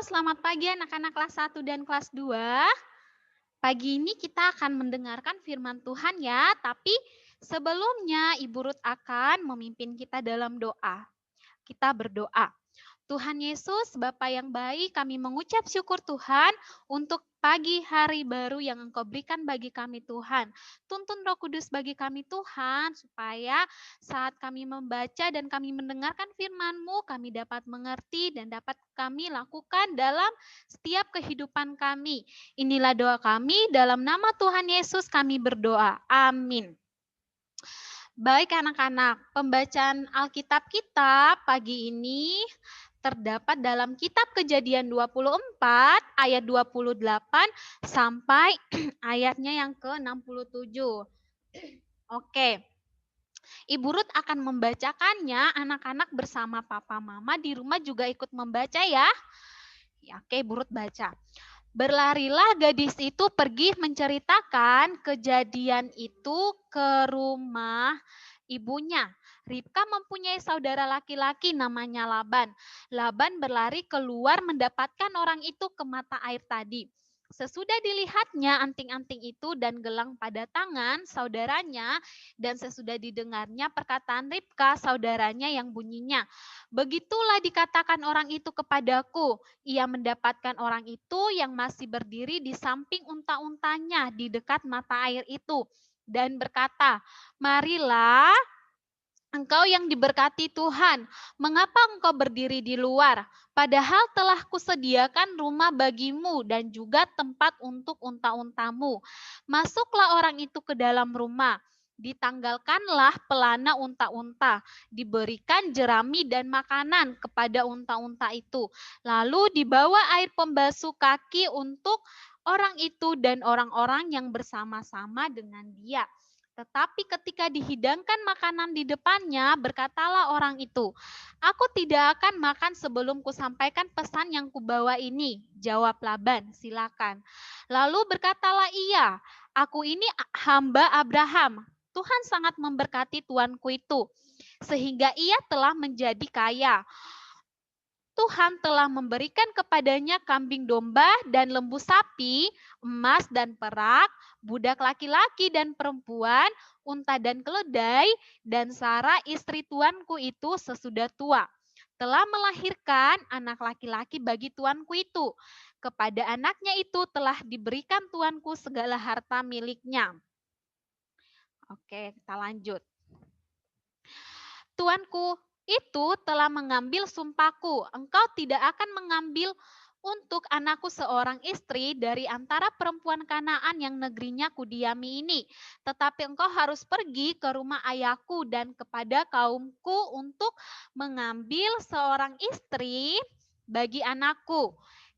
selamat pagi anak-anak kelas 1 dan kelas 2. Pagi ini kita akan mendengarkan firman Tuhan ya, tapi sebelumnya Ibu Ruth akan memimpin kita dalam doa. Kita berdoa. Tuhan Yesus, Bapa yang baik, kami mengucap syukur Tuhan untuk pagi hari baru yang Engkau berikan bagi kami Tuhan. Tuntun Roh Kudus bagi kami Tuhan, supaya saat kami membaca dan kami mendengarkan firman-Mu, kami dapat mengerti dan dapat kami lakukan dalam setiap kehidupan kami. Inilah doa kami, dalam nama Tuhan Yesus kami berdoa. Amin. Baik anak-anak, pembacaan Alkitab kita pagi ini terdapat dalam kitab Kejadian 24 ayat 28 sampai ayatnya yang ke-67. Oke, Ibu Ruth akan membacakannya, anak-anak bersama papa mama di rumah juga ikut membaca ya. Oke, Ibu Ruth baca. Berlarilah gadis itu pergi menceritakan kejadian itu ke rumah ibunya. Ribka mempunyai saudara laki-laki namanya Laban. Laban berlari keluar mendapatkan orang itu ke mata air tadi. Sesudah dilihatnya anting-anting itu dan gelang pada tangan saudaranya, dan sesudah didengarnya perkataan Ribka saudaranya yang bunyinya, begitulah dikatakan orang itu kepadaku. Ia mendapatkan orang itu yang masih berdiri di samping unta-untanya di dekat mata air itu, dan berkata, marilah engkau yang diberkati Tuhan, mengapa engkau berdiri di luar? Padahal telah kusediakan rumah bagimu dan juga tempat untuk unta-untamu. Masuklah orang itu ke dalam rumah. Ditanggalkanlah pelana unta-unta, diberikan jerami dan makanan kepada unta-unta itu. Lalu dibawa air pembasuh kaki untuk orang itu dan orang-orang yang bersama-sama dengan dia. Tetapi ketika dihidangkan makanan di depannya, berkatalah orang itu, aku tidak akan makan sebelum kusampaikan pesan yang kubawa ini. Jawab Laban, silakan. Lalu berkatalah ia, aku ini hamba Abraham. Tuhan sangat memberkati tuanku itu, sehingga ia telah menjadi kaya. Tuhan telah memberikan kepadanya kambing domba dan lembu sapi, emas dan perak, budak laki-laki dan perempuan, unta dan keledai, dan Sara istri tuanku itu sesudah tua. Telah melahirkan anak laki-laki bagi tuanku itu. Kepada anaknya itu telah diberikan tuanku segala harta miliknya. Oke, kita lanjut. Tuanku itu telah mengambil sumpahku, engkau tidak akan mengambil untuk anakku seorang istri dari antara perempuan Kanaan yang negerinya kudiami ini. Tetapi engkau harus pergi ke rumah ayahku dan kepada kaumku untuk mengambil seorang istri bagi anakku.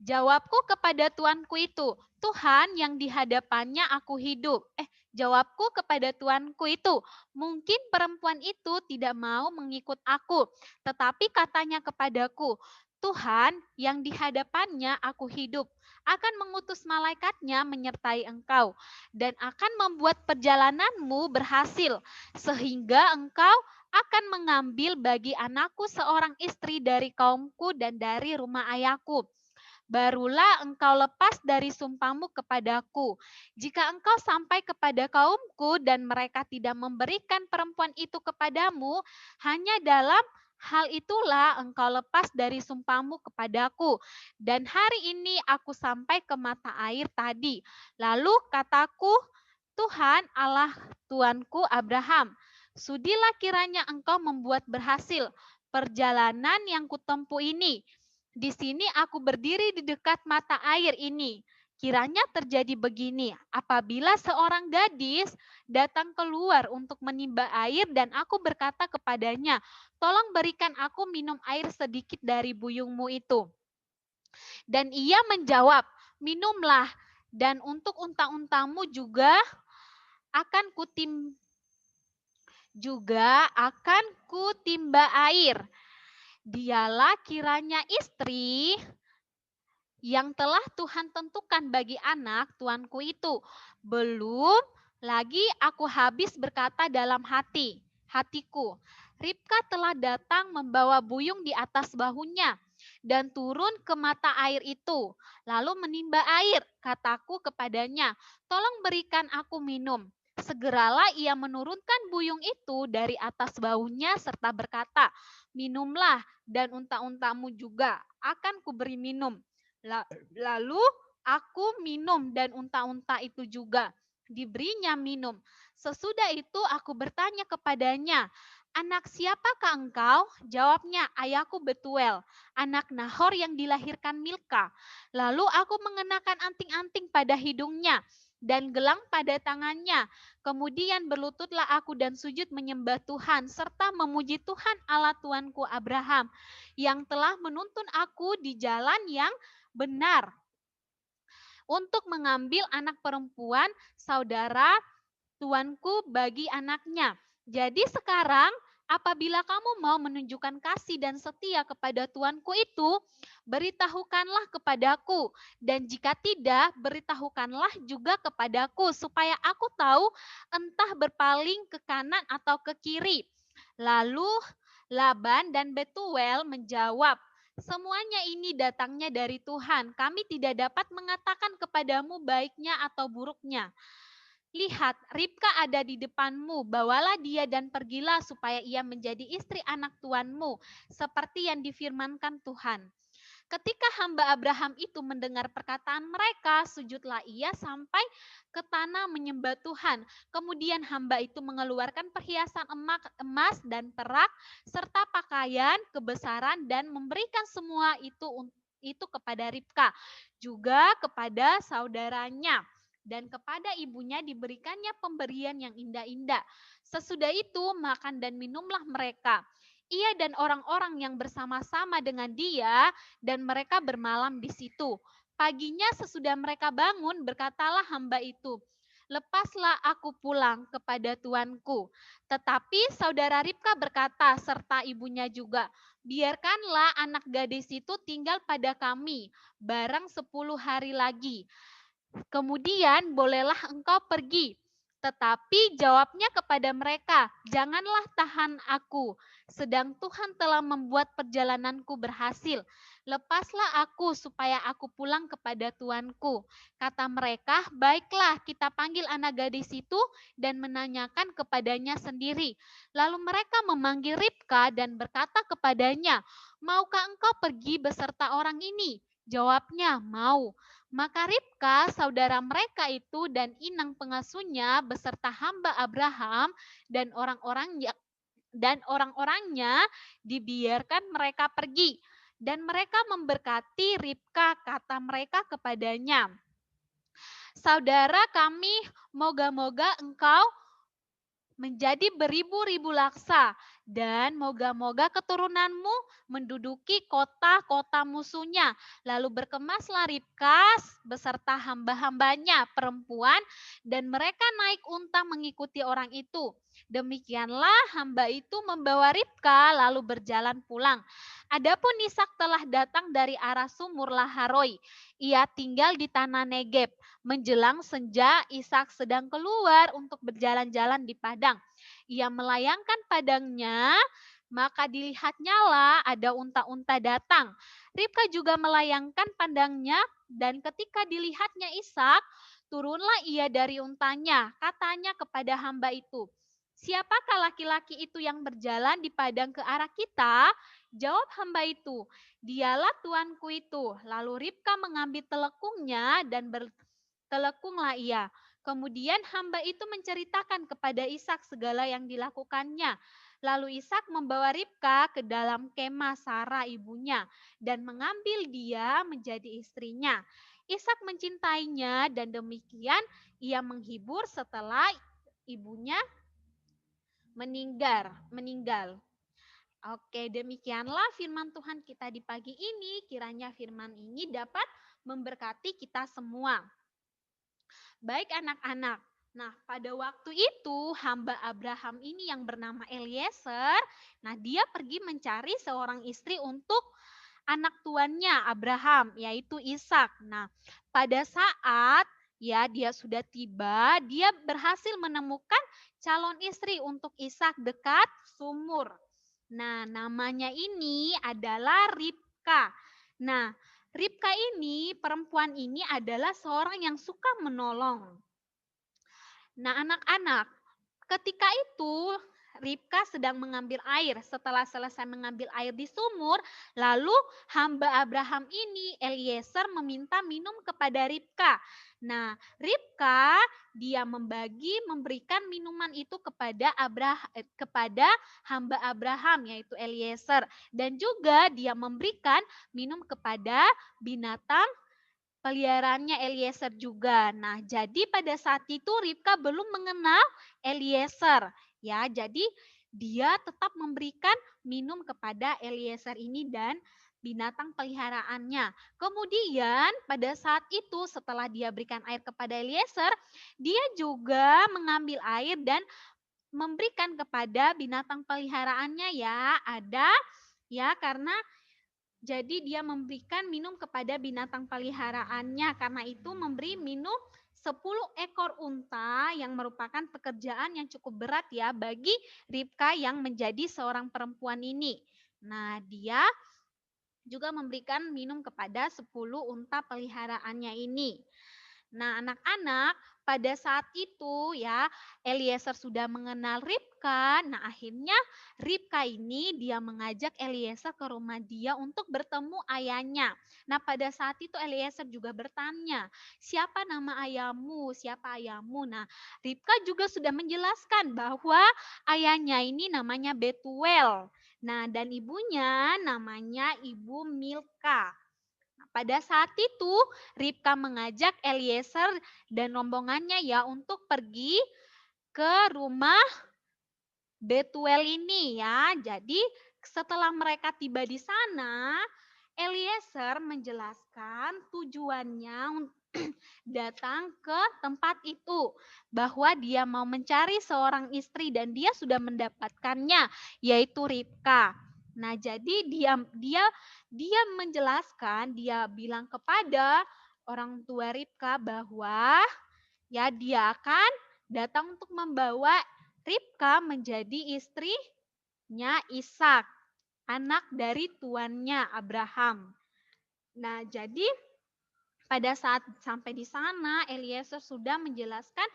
Jawabku kepada tuanku itu, Tuhan yang di hadapannya aku hidup. Jawabku kepada tuanku itu, mungkin perempuan itu tidak mau mengikut aku, tetapi katanya kepadaku, Tuhan yang di hadapannya aku hidup, akan mengutus malaikatnya menyertai engkau, dan akan membuat perjalananmu berhasil, sehingga engkau akan mengambil bagi anakku seorang istri dari kaumku dan dari rumah ayahku. Barulah engkau lepas dari sumpahmu kepadaku. Jika engkau sampai kepada kaumku dan mereka tidak memberikan perempuan itu kepadamu, hanya dalam hal itulah engkau lepas dari sumpahmu kepadaku. Dan hari ini aku sampai ke mata air tadi. Lalu kataku, Tuhan Allah Tuanku Abraham, sudilah kiranya engkau membuat berhasil perjalanan yang kutempuh ini. Di sini aku berdiri di dekat mata air ini. Kiranya terjadi begini, apabila seorang gadis datang keluar untuk menimba air dan aku berkata kepadanya, tolong berikan aku minum air sedikit dari buyungmu itu. Dan ia menjawab, minumlah, dan untuk unta-untamu akan kutimba air. Dialah kiranya istri yang telah Tuhan tentukan bagi anak tuanku itu. Belum lagi aku habis berkata dalam hatiku, Ribka telah datang membawa buyung di atas bahunya. dan turun ke mata air itu, lalu menimba air. Kataku kepadanya, tolong berikan aku minum. Segeralah ia menurunkan buyung itu dari atas bahunya serta berkata, minumlah dan unta-untamu juga akan kuberi minum. Lalu aku minum dan unta-unta itu juga diberinya minum. Sesudah itu aku bertanya kepadanya, anak siapakah engkau? Jawabnya, ayahku Betuel, anak Nahor yang dilahirkan Milka. Lalu aku mengenakan anting-anting pada hidungnya dan gelang pada tangannya. Kemudian berlututlah aku dan sujud menyembah Tuhan serta memuji Tuhan Allah Tuanku Abraham yang telah menuntun aku di jalan yang benar untuk mengambil anak perempuan saudara tuanku bagi anaknya. Jadi sekarang apabila kamu mau menunjukkan kasih dan setia kepada tuanku itu, beritahukanlah kepadaku. Dan jika tidak, beritahukanlah juga kepadaku supaya aku tahu entah berpaling ke kanan atau ke kiri. Lalu Laban dan Betuel menjawab, semuanya ini datangnya dari Tuhan. Kami tidak dapat mengatakan kepadamu baiknya atau buruknya. Lihat, Ribka ada di depanmu, bawalah dia dan pergilah supaya ia menjadi istri anak tuanmu, seperti yang difirmankan Tuhan. Ketika hamba Abraham itu mendengar perkataan mereka, sujudlah ia sampai ke tanah menyembah Tuhan. Kemudian hamba itu mengeluarkan perhiasan emas dan perak, serta pakaian kebesaran dan memberikan semua itu kepada Ribka, juga kepada saudaranya. Dan kepada ibunya diberikannya pemberian yang indah-indah. Sesudah itu makan dan minumlah mereka. Ia dan orang-orang yang bersama-sama dengan dia dan mereka bermalam di situ. Paginya sesudah mereka bangun, berkatalah hamba itu, lepaslah aku pulang kepada tuanku. Tetapi saudara Ribka berkata serta ibunya juga, biarkanlah anak gadis itu tinggal pada kami, barang 10 hari lagi. Kemudian bolehlah engkau pergi. Tetapi jawabnya kepada mereka, janganlah tahan aku, sedang Tuhan telah membuat perjalananku berhasil. Lepaslah aku supaya aku pulang kepada tuanku. Kata mereka, baiklah kita panggil anak gadis itu dan menanyakan kepadanya sendiri. Lalu mereka memanggil Ribka dan berkata kepadanya, maukah engkau pergi beserta orang ini? Jawabnya, mau. Maka Ribka, saudara mereka itu dan inang pengasuhnya beserta hamba Abraham dan orang-orangnya dibiarkan mereka pergi. Dan mereka memberkati Ribka, kata mereka kepadanya, saudara kami, moga-moga engkau menjadi beribu-ribu laksa, dan moga-moga keturunanmu menduduki kota-kota musuhnya. Lalu berkemaslah Ribka beserta hamba-hambanya perempuan, dan mereka naik unta mengikuti orang itu. Demikianlah hamba itu membawa Ribka lalu berjalan pulang. Adapun Ishak telah datang dari arah sumur Laharoi. Ia tinggal di tanah Negeb. Menjelang senja, Ishak sedang keluar untuk berjalan-jalan di padang. Ia melayangkan padangnya, maka dilihatnya lah ada unta-unta datang. Ribka juga melayangkan pandangnya, dan ketika dilihatnya Ishak, turunlah ia dari untanya. Katanya kepada hamba itu, siapakah laki-laki itu yang berjalan di padang ke arah kita? Jawab hamba itu, dialah tuanku itu. Lalu Ribka mengambil telekungnya dan telekunglah ia. Kemudian hamba itu menceritakan kepada Ishak segala yang dilakukannya. Lalu Ishak membawa Ribka ke dalam kemah Sarah ibunya dan mengambil dia menjadi istrinya. Ishak mencintainya dan demikian ia menghibur setelah ibunya meninggal. Oke, demikianlah firman Tuhan kita di pagi ini. Kiranya firman ini dapat memberkati kita semua. Baik anak-anak, nah pada waktu itu hamba Abraham ini yang bernama Eliezer, nah dia pergi mencari seorang istri untuk anak tuannya Abraham, yaitu Ishak. Nah pada saat ya dia sudah tiba, dia berhasil menemukan calon istri untuk Ishak dekat sumur. Nah namanya ini adalah Ribka. Ribka. Nah, Ribka ini, perempuan ini adalah seorang yang suka menolong. Nah, anak-anak, ketika itu Ribka sedang mengambil air. Setelah selesai mengambil air di sumur, lalu hamba Abraham ini, Eliezer, meminta minum kepada Ribka. Nah, Ribka dia memberikan minuman itu kepada hamba Abraham, yaitu Eliezer, dan juga dia memberikan minum kepada binatang peliharaannya Eliezer juga. Nah, jadi pada saat itu Ribka belum mengenal Eliezer, ya. Jadi dia tetap memberikan minum kepada Eliezer ini dan binatang peliharaannya. Kemudian pada saat itu setelah dia berikan air kepada Eliezer, dia juga mengambil air dan memberikan kepada binatang peliharaannya, ya. Ada ya, karena jadi dia memberikan minum kepada binatang peliharaannya. Karena itu memberi minum 10 ekor unta yang merupakan pekerjaan yang cukup berat ya bagi Ribka yang menjadi seorang perempuan ini. Nah, dia juga memberikan minum kepada 10 unta peliharaannya ini. Nah, anak-anak, pada saat itu ya Eliezer sudah mengenal Ribka. Nah, akhirnya Ribka ini dia mengajak Eliezer ke rumah dia untuk bertemu ayahnya. Nah, pada saat itu Eliezer juga bertanya, "Siapa nama ayahmu? Siapa ayahmu?" Nah, Ribka juga sudah menjelaskan bahwa ayahnya ini namanya Betuel. Nah, dan ibunya namanya Ibu Milka. Pada saat itu, Ribka mengajak Eliezer dan rombongannya ya untuk pergi ke rumah Betuel ini ya. Jadi setelah mereka tiba di sana, Eliezer menjelaskan tujuannya datang ke tempat itu, bahwa dia mau mencari seorang istri dan dia sudah mendapatkannya, yaitu Ribka. Nah, jadi dia menjelaskan, dia bilang kepada orang tua Ribka bahwa ya dia akan datang untuk membawa Ribka menjadi istrinya Ishak, anak dari tuannya Abraham. Nah, jadi pada saat sampai di sana, Eliezer sudah menjelaskan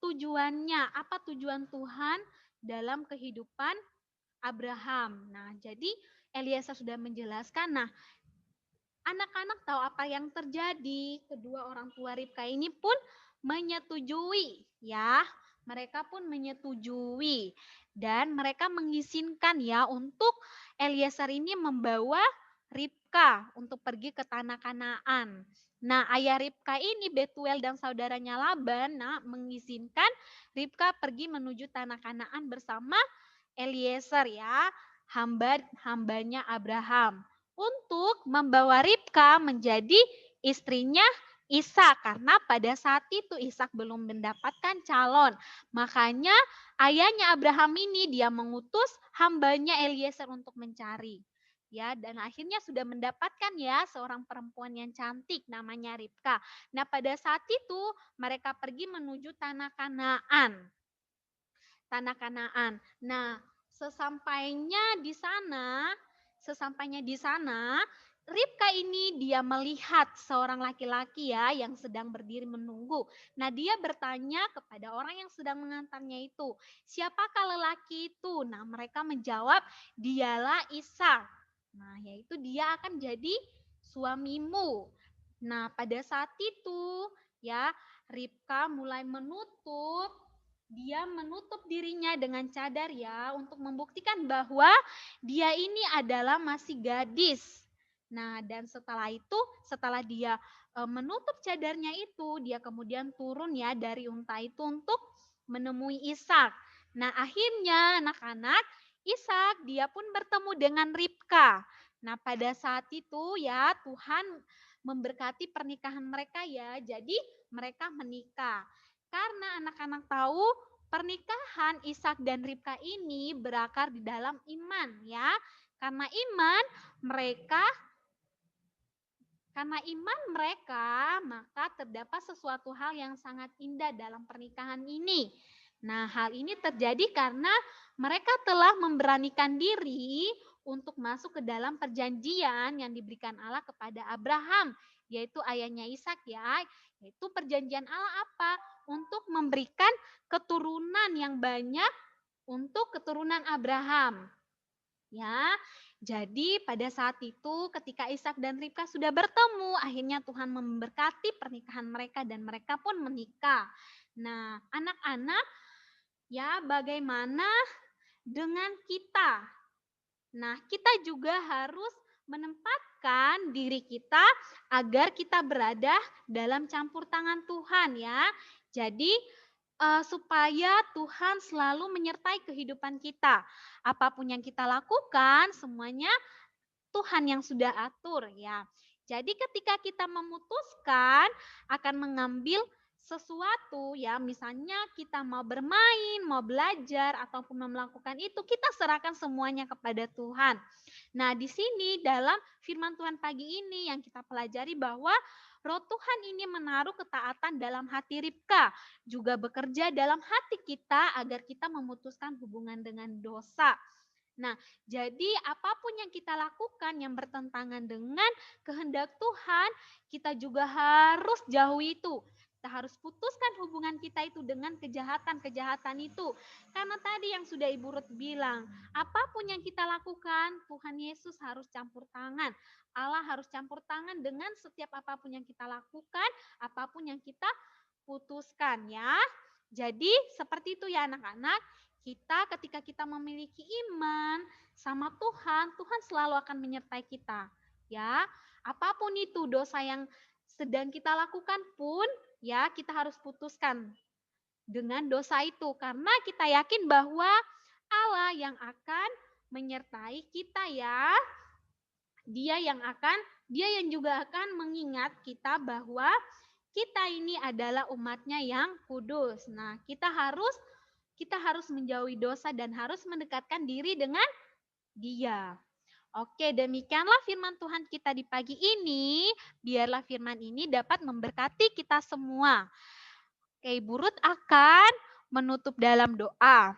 tujuannya, apa tujuan Tuhan dalam kehidupan Abraham. Nah, jadi Eliezer sudah menjelaskan. Nah, anak-anak tahu apa yang terjadi. Kedua orang tua Ribka ini pun menyetujui, ya. Mereka pun menyetujui dan mereka mengizinkan ya untuk Eliezer ini membawa Ribka untuk pergi ke tanah Kanaan. Nah, ayah Ribka ini Betuel dan saudaranya Laban mengizinkan Ribka pergi menuju tanah Kanaan bersama Eliezer ya, hambanya Abraham, untuk membawa Ribka menjadi istrinya Ishak, karena pada saat itu Ishak belum mendapatkan calon. Makanya ayahnya Abraham ini dia mengutus hambanya Eliezer untuk mencari. Ya, dan akhirnya sudah mendapatkan ya seorang perempuan yang cantik namanya Ribka. Nah, pada saat itu mereka pergi menuju tanah Kanaan. Tanah Kanaan. Nah, sesampainya di sana, Ribka ini dia melihat seorang laki-laki ya yang sedang berdiri menunggu. Nah, dia bertanya kepada orang yang sedang mengantarnya itu, "Siapakah lelaki itu?" Nah, mereka menjawab, "Dialah Ishak." Nah, yaitu dia akan jadi suamimu. Nah, pada saat itu ya Ribka mulai menutup dirinya dengan cadar ya untuk membuktikan bahwa dia ini adalah masih gadis. Nah, dan setelah dia menutup cadarnya itu, dia kemudian turun ya dari unta itu untuk menemui Ishak. Nah, akhirnya anak-anak, Ishak dia pun bertemu dengan Ribka. Nah, pada saat itu ya Tuhan memberkati pernikahan mereka ya. Jadi mereka menikah. Karena anak-anak tahu pernikahan Ishak dan Ribka ini berakar di dalam iman ya. Karena iman mereka maka terdapat sesuatu hal yang sangat indah dalam pernikahan ini. Nah, hal ini terjadi karena mereka telah memberanikan diri untuk masuk ke dalam perjanjian yang diberikan Allah kepada Abraham, yaitu ayahnya Ishak ya. Yaitu perjanjian Allah apa? Untuk memberikan keturunan yang banyak untuk keturunan Abraham. Ya, jadi pada saat itu ketika Ishak dan Ribka sudah bertemu, akhirnya Tuhan memberkati pernikahan mereka dan mereka pun menikah. Nah, anak-anak, ya bagaimana dengan kita? Nah, kita juga harus menempatkan diri kita agar kita berada dalam campur tangan Tuhan ya. Jadi supaya Tuhan selalu menyertai kehidupan kita. Apapun yang kita lakukan, semuanya Tuhan yang sudah atur ya. Jadi ketika kita memutuskan akan mengambil sesuatu ya, misalnya kita mau bermain, mau belajar ataupun melakukan itu, kita serahkan semuanya kepada Tuhan. Nah, di sini dalam firman Tuhan pagi ini yang kita pelajari bahwa Roh Tuhan ini menaruh ketaatan dalam hati Ribka, juga bekerja dalam hati kita agar kita memutuskan hubungan dengan dosa. Nah, jadi apapun yang kita lakukan yang bertentangan dengan kehendak Tuhan, kita juga harus jauhi itu. Kita harus putuskan hubungan kita itu dengan kejahatan-kejahatan itu. Karena tadi yang sudah Ibu Ruth bilang, apapun yang kita lakukan, Tuhan Yesus harus campur tangan. Allah harus campur tangan dengan setiap apapun yang kita lakukan, apapun yang kita putuskan ya. Jadi seperti itu ya anak-anak. Kita ketika kita memiliki iman sama Tuhan, Tuhan selalu akan menyertai kita. Ya, apapun itu dosa yang sedang kita lakukan pun, ya kita harus putuskan dengan dosa itu. Karena kita yakin bahwa Allah yang akan menyertai kita ya. Dia yang juga akan mengingat kita bahwa kita ini adalah umatnya yang kudus. Nah, kita harus menjauhi dosa dan harus mendekatkan diri dengan Dia. Oke, demikianlah firman Tuhan kita di pagi ini. Biarlah firman ini dapat memberkati kita semua. Oke, Ibu Ruth akan menutup dalam doa.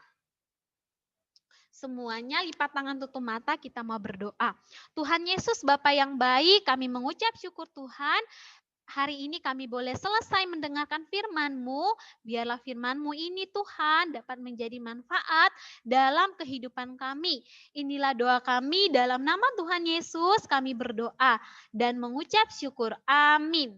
Semuanya lipat tangan tutup mata, kita mau berdoa. Tuhan Yesus Bapa yang baik, kami mengucap syukur Tuhan. Hari ini kami boleh selesai mendengarkan firman-Mu. Biarlah firman-Mu ini Tuhan dapat menjadi manfaat dalam kehidupan kami. Inilah doa kami dalam nama Tuhan Yesus kami berdoa dan mengucap syukur. Amin.